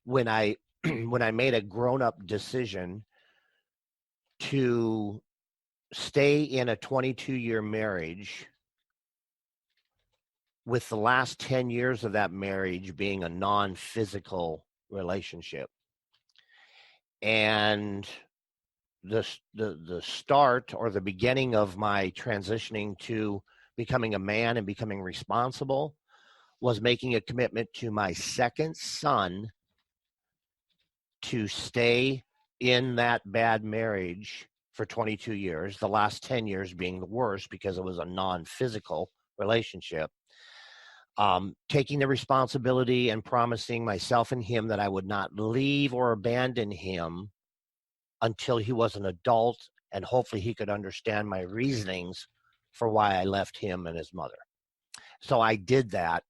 when I when I made a grown-up decision to stay in a 22-year marriage, with the last 10 years of that marriage being a non-physical relationship. And the start or the beginning of my transitioning to becoming a man and becoming responsible was making a commitment to my second son to stay in that bad marriage for 22 years, the last 10 years being the worst because it was a non-physical relationship. Taking the responsibility and promising myself and him that I would not leave or abandon him until he was an adult, and hopefully he could understand my reasonings for why I left him and his mother. So I did that.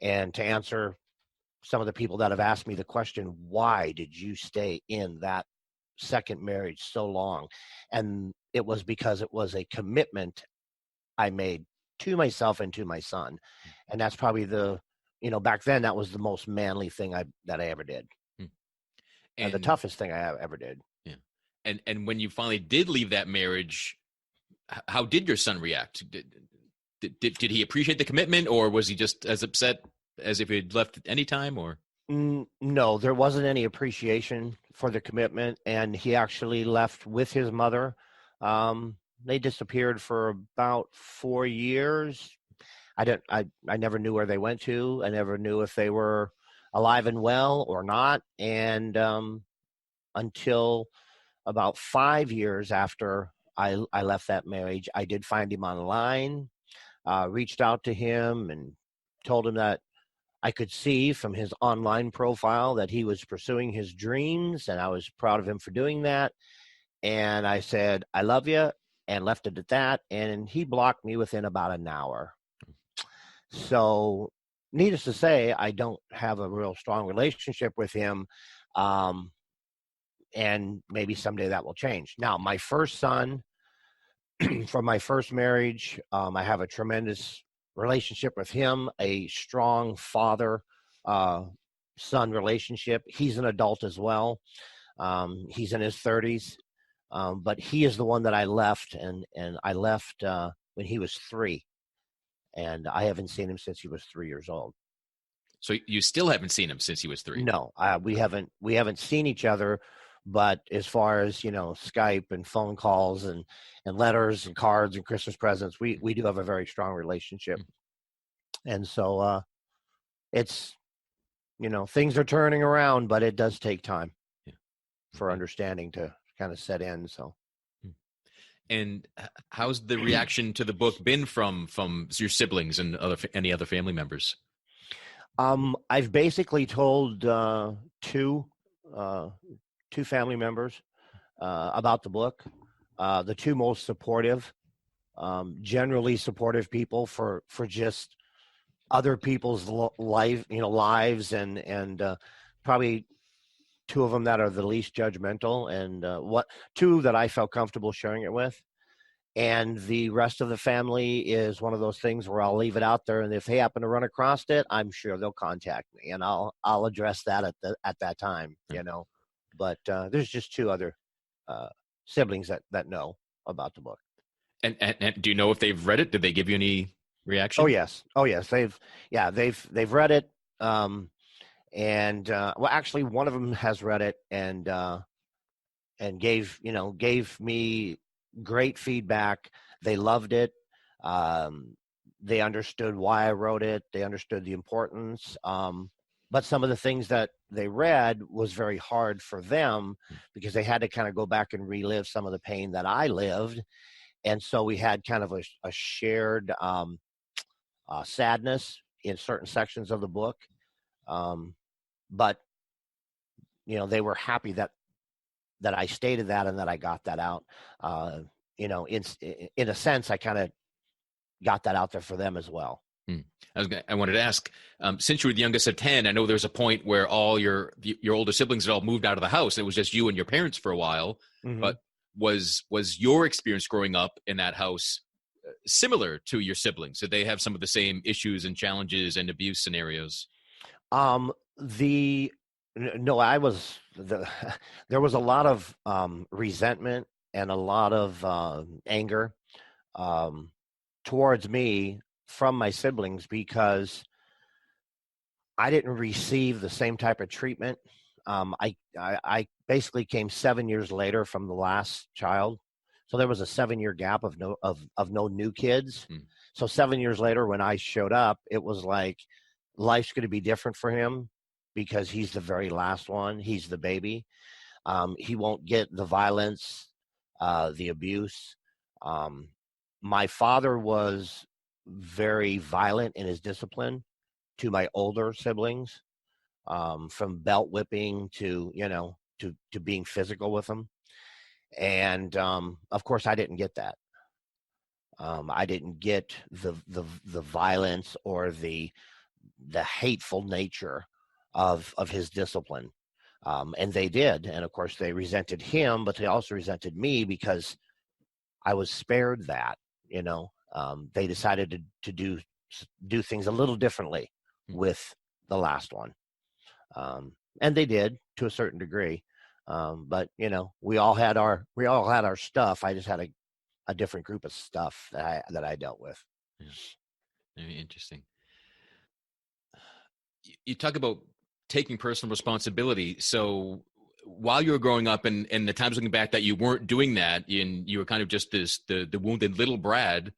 And to answer some of the people that have asked me the question, why did you stay in that second marriage so long? And it was because it was a commitment I made to myself and to my son. And that's probably back then that was the most manly thing that I ever did. And the toughest thing I ever did. Yeah. And when you finally did leave that marriage, how did your son react? Did he appreciate the commitment, or was he just as upset as if he'd left at any time? Or no, there wasn't any appreciation for the commitment, and he actually left with his mother. They disappeared for about 4 years. I never knew where they went to. I never knew if they were alive and well or not. And until about 5 years after I left that marriage, I did find him online, reached out to him and told him that I could see from his online profile that he was pursuing his dreams, and I was proud of him for doing that. And I said, I love you, and left it at that. And he blocked me within about an hour. So needless to say, I don't have a real strong relationship with him. And maybe someday that will change. Now, my first son from my first marriage, I have a tremendous relationship with him, a strong father son relationship. He's an adult as well. He's in his 30s, but he is the one that I left, and I left when he was 3, and I haven't seen him since he was 3 years old. So you still haven't seen him since he was 3? No, we haven't seen each other. But as far as, Skype and phone calls and letters and cards and Christmas presents, we do have a very strong relationship. And so it's, things are turning around, but it does take time for understanding to kind of set in. So. And how's the reaction to the book been from your siblings and any other family members? I've basically told two family members about the book. The two most supportive, generally supportive people for just other people's lives, and probably two of them that are the least judgmental, and two that I felt comfortable sharing it with. And the rest of the family is one of those things where I'll leave it out there, and if they happen to run across it, I'm sure they'll contact me, and I'll address that at that time, But there's just two other siblings that know about the book. And do you know if they've read it? Did they give you any reaction? Oh yes. They've read it. Actually, one of them has read it and gave me great feedback. They loved it. They understood why I wrote it. They understood the importance. But some of the things that they read was very hard for them because they had to kind of go back and relive some of the pain that I lived. And so we had kind of a shared sadness in certain sections of the book. But, they were happy that I stated that and that I got that out. In a sense, I kind of got that out there for them as well. I wanted to ask, since you were the youngest of 10, I know there was a point where all your older siblings had all moved out of the house. It was just you and your parents for a while. Mm-hmm. But was your experience growing up in that house similar to your siblings? Did they have some of the same issues and challenges and abuse scenarios? The No, I was there was a lot of resentment and a lot of anger um, towards me from my siblings because I didn't receive the same type of treatment. I basically came 7 years later from the last child, so there was a 7 year gap of no new kids. Mm. So 7 years later, when I showed up, it was like life's going to be different for him because he's the very last one. He's the baby. He won't get the violence, the abuse. Um, my father was very violent in his discipline to my older siblings, from belt whipping to to being physical with them. And of course, I didn't get that. I didn't get the violence or the hateful nature of his discipline. And they did, and of course, they resented him, but they also resented me because I was spared that. They decided to do things a little differently Mm. with the last one. And they did to a certain degree. But we all had our stuff. I just had a different group of stuff that I dealt with. Yeah. Very interesting. You talk about taking personal responsibility. So while you were growing up and the times looking back that you weren't doing that and you were kind of just the wounded little Brad,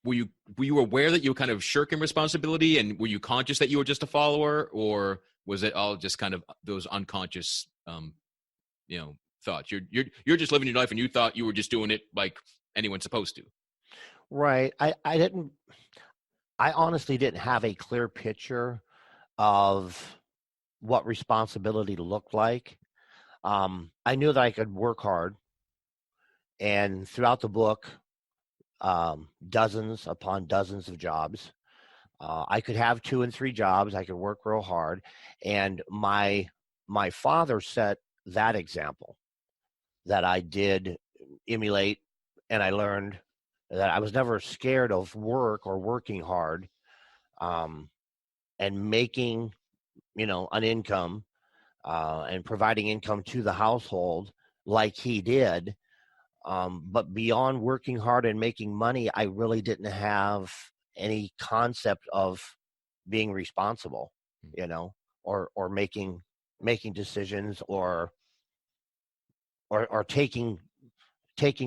were you aware that you were kind of shirking responsibility, and were you conscious that you were just a follower, or was it all just kind of those unconscious thoughts? You're just living your life and you thought you were just doing it like anyone's supposed to. Right. I honestly didn't have a clear picture of what responsibility looked like. I knew that I could work hard, and throughout the book, dozens upon dozens of jobs. I could have 2 and 3 jobs. I could work real hard, and my father set that example that I did emulate, and I learned that I was never scared of work or working hard, um, and making an income, and providing income to the household like he did. But beyond working hard and making money, I really didn't have any concept of being responsible, or making decisions, or taking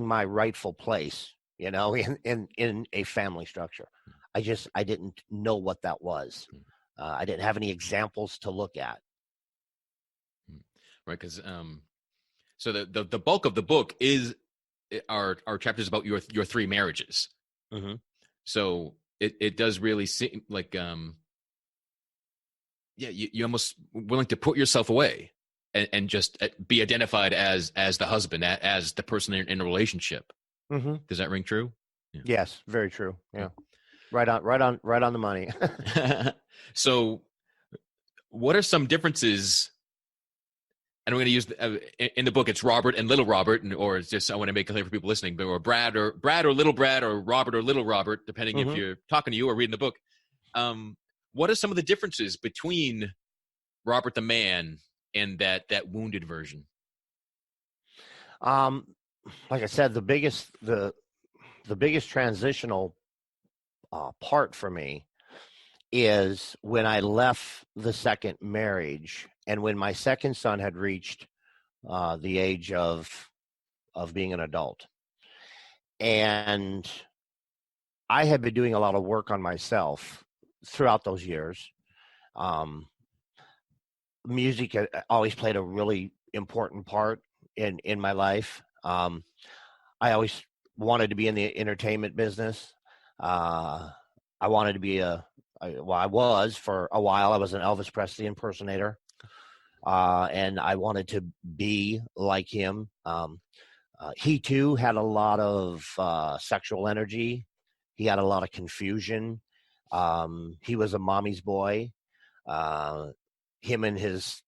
my rightful place, in a family structure. I didn't know what that was. I didn't have any examples to look at. Right, because so the bulk of the book are chapters about your 3 marriages. Mm-hmm. So it does really seem like you almost willing to put yourself away and just be identified as the husband, as the person in a relationship. Mm-hmm. Does that ring true? Yeah. Yes, very true. Yeah, right on the money. So, what are some differences? And I'm going to use in the book. It's Robert and Little Robert, or it's just I want to make it clear for people listening, but or Brad or Little Brad or Robert or Little Robert, depending if you're talking to you or reading the book. What are some of the differences between Robert the man and that wounded version? Like I said, the biggest transitional part for me is when I left the second marriage, and when my second son had reached the age of being an adult, and I had been doing a lot of work on myself throughout those years. Music had always played a really important part in my life. I always wanted to be in the entertainment business. I wanted to be I was for a while. I was an Elvis Presley impersonator, and I wanted to be like him. He too had a lot of sexual energy. He had a lot of confusion. He was a mommy's boy. Uh, Him and his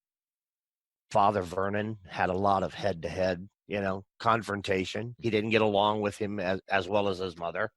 father Vernon had a lot of head-to-head, confrontation. He didn't get along with him as well as his mother.